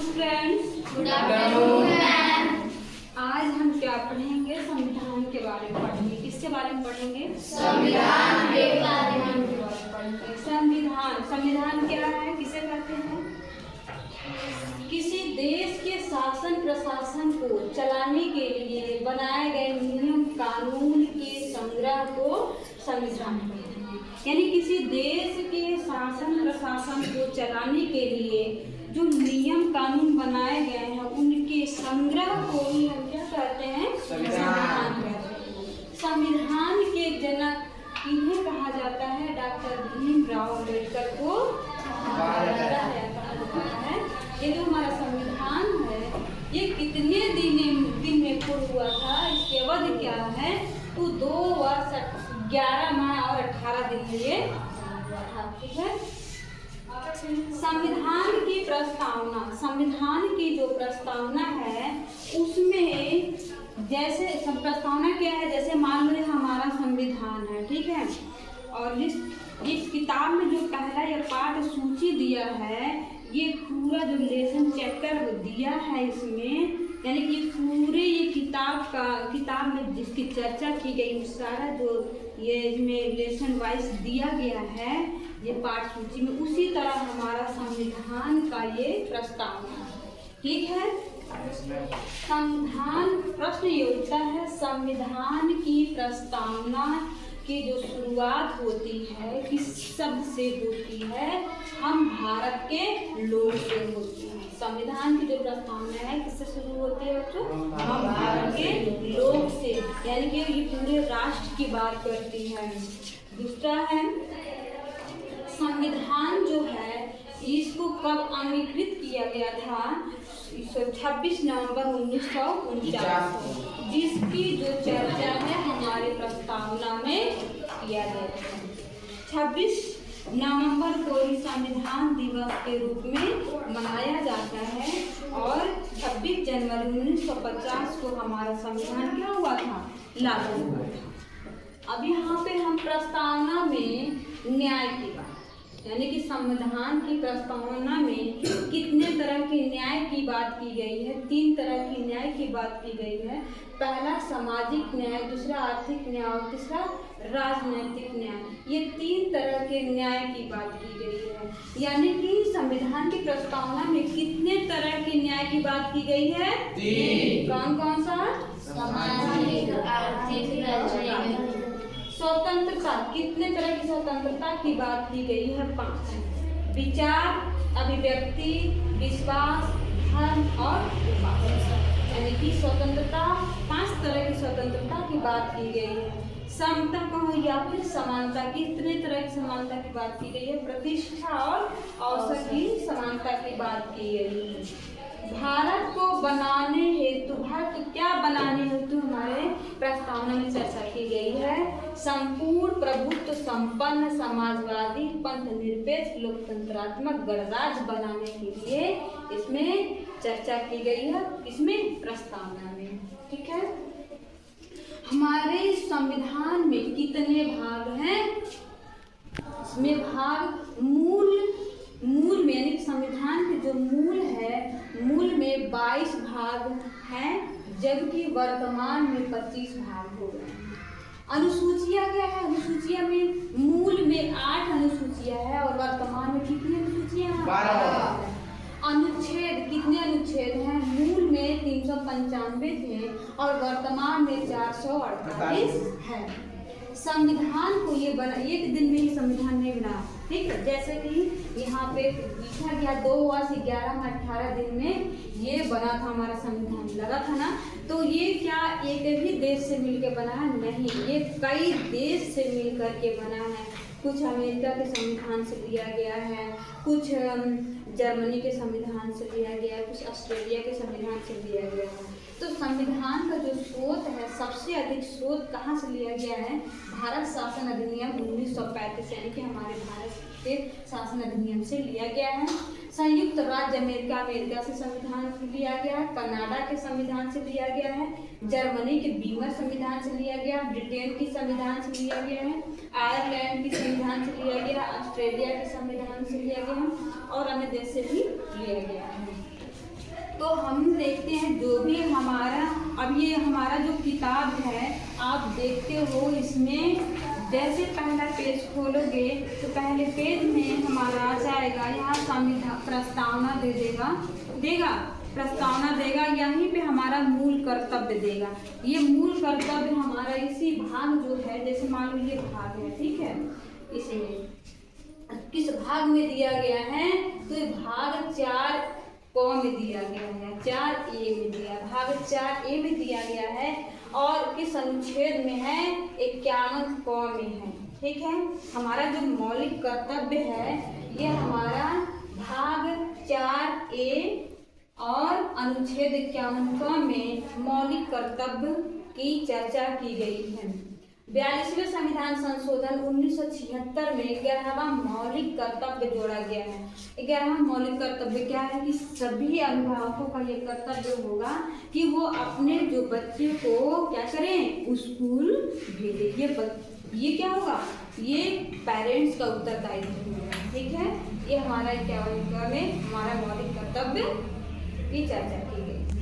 Friends, good afternoon ma'am. आज हम क्या पढ़ेंगे? संविधान के बारे में पढ़ेंगे। किसके बारे में पढ़ेंगे? संविधान के बारे में पढ़ेंगे। संविधान क्या है, किसे कहते हैं? किसी देश के शासन प्रशासन को चलाने के लिए बनाए गए नियम कानून के संग्रह को संविधान कहते हैं। यानी किसी देश के शासन प्रशासन को चलाने के लिए जो नियम कानून बनाए गए हैं उनके संग्रह को ही हम क्या कहते हैं? संविधान कहते हैं। संविधान के जनक इन्हें कहा जाता है, डॉक्टर भीमराव अम्बेडकर को कहा जाता है। ये जो हमारा संविधान है ये कितने दिन में पूर्ण हुआ था, इसकी अवधि क्या है? तो 2 वर्ष 11 माह और 18 दिन में ये था। ठीक है। संविधान की प्रस्तावना, संविधान की जो प्रस्तावना है उसमें जैसे प्रस्तावना क्या है, जैसे मान लो हमारा संविधान है, ठीक है, और इस किताब में जो पहला ये पाठ सूची दिया है, ये पूरा जो लेसन चैप्टर दिया है इसमें, यानी कि पूरे ये किताब में जिसकी चर्चा की गई सारा जो ये इसमें लेसन वाइज दिया गया है ये पाठ सूची में, उसी तरह हमारा संविधान का ये प्रस्तावना है। ठीक है। संविधान प्रश्न ये उठता है, संविधान की प्रस्तावना की जो शुरुआत होती है किस शब्द से होती है? हम भारत के लोग से होती है। संविधान की जो प्रस्तावना है किससे शुरू होती है बच्चों? हम भारत के लोग से, यानी कि ये पूरे राष्ट्र की बात करती है। दूसरा है, संविधान जो है इसको कब अंगीकृत किया गया था? 26 नवंबर 1949 को, जिसकी जो चर्चा है हमारे प्रस्तावना में किया गया था। 26 नवंबर को ही संविधान दिवस के रूप में मनाया जाता है और 26 जनवरी 1950 को हमारा संविधान क्या हुआ था? लागू हुआ था। अब यहाँ पे हम प्रस्तावना में न्याय की बात, यानी कि संविधान की प्रस्तावना में कितने तरह के न्याय की बात की गई है? 3 तरह की न्याय की बात की गई है। पहला सामाजिक न्याय, दूसरा आर्थिक न्याय और तीसरा राजनीतिक न्याय। ये 3 तरह के न्याय की बात की गई है। यानी कि संविधान की प्रस्तावना में कितने तरह के न्याय की बात की गई है? 3। कौन कौन सा? सामाजिक, आर्थिक, राजनीतिक। स्वतंत्रता, कितने तरह की स्वतंत्रता की बात की गई है? 5। विचार, अभिव्यक्ति, विश्वास, धर्म और उपासना, यानी कि स्वतंत्रता 5 तरह की स्वतंत्रता की बात की गई है। समता कहो या फिर समानता, कितने तरह की समानता की बात की गई है? प्रतिष्ठा और अवसर की समानता की बात की गई है। भारत को बनाने हेतु, भारत को क्या बनाने हेतु हमारे प्रस्तावना में चर्चा की गई है? संपूर्ण प्रभुत्व संपन्न समाजवादी पंथ निरपेक्ष लोकतंत्रात्मक गणराज्य बनाने के लिए इसमें चर्चा की गई है। इसमें प्रस्तावना में, ठीक है। हमारे संविधान में कितने भाग हैं? इसमें भाग मूल में, यानी संविधान के जो मूल है, मूल में 22 भाग हैं, जबकि वर्तमान में 25 भाग हो गए हैं। अनुसूचियां क्या है? अनुसूचियां में मूल में 8 अनुसूचियां है और वर्तमान में कितनी अनुसूचियां हैं? 12। अनुच्छेद, कितने अनुच्छेद हैं? मूल में 395 थे और वर्तमान में 448 है। संविधान को ये बना, एक दिन में ही संविधान नहीं बना, ठीक है। जैसे कि यहाँ पे लिखा गया 2 वर्ष 11 माह 18 दिन में ये बना था हमारा संविधान, लगा था ना। तो ये क्या एक ही देश से मिलकर बना है? नहीं, ये कई देश से मिलकर के बना है। कुछ अमेरिका के संविधान से लिया गया है, कुछ जर्मनी के संविधान से लिया गया है, कुछ ऑस्ट्रेलिया के संविधान से लिया गया है। तो संविधान का जो स्रोत है, सबसे अधिक स्रोत कहाँ से लिया गया है? भारत शासन अधिनियम 1935, यानी कि हमारे भारत के शासन अधिनियम से लिया गया है। संयुक्त राज्य अमेरिका से संविधान लिया गया है, कनाडा के संविधान से लिया गया है, जर्मनी के बीमर संविधान से लिया गया, ब्रिटेन की संविधान से लिया गया है, आयरलैंड की संविधान से लिया गया, ऑस्ट्रेलिया के संविधान से लिया गया और अन्य देश से भी लिया गया है। तो हम देखते हैं जो भी हमारा, अब ये हमारा जो किताब है आप देखते हो, इसमें जैसे पहला पेज खोलोगे तो पहले पेज में हमारा आ जाएगा, यहाँ संविधान प्रस्तावना देगा प्रस्तावना देगा, यहीं पे हमारा मूल कर्तव्य देगा। ये मूल कर्तव्य हमारा इसी भाग जो है, जैसे मान लो ये भाग है, ठीक है, इसमें किस भाग में दिया गया है, तो ये भाग 4 में दिया गया है, 4A में दिया, भाग 4A में दिया गया है और किस अनुच्छेद में है, 51 में है। ठीक है, हमारा जो मौलिक कर्तव्य है ये हमारा भाग 4A और अनुच्छेद 51 में मौलिक कर्तव्य की चर्चा की गई है। 42वें संविधान संशोधन 1976 में 11वां मौलिक कर्तव्य जोड़ा गया है। 11वां मौलिक कर्तव्य क्या है कि सभी अभिभावकों का ये कर्तव्य होगा कि वो अपने जो बच्चे को क्या करें, स्कूल भेजें। ये क्या होगा, ये पेरेंट्स का उत्तरदायित्व होगा। ठीक है, ये हमारा 51 में हमारा मौलिक कर्तव्य की चर्चा की गई।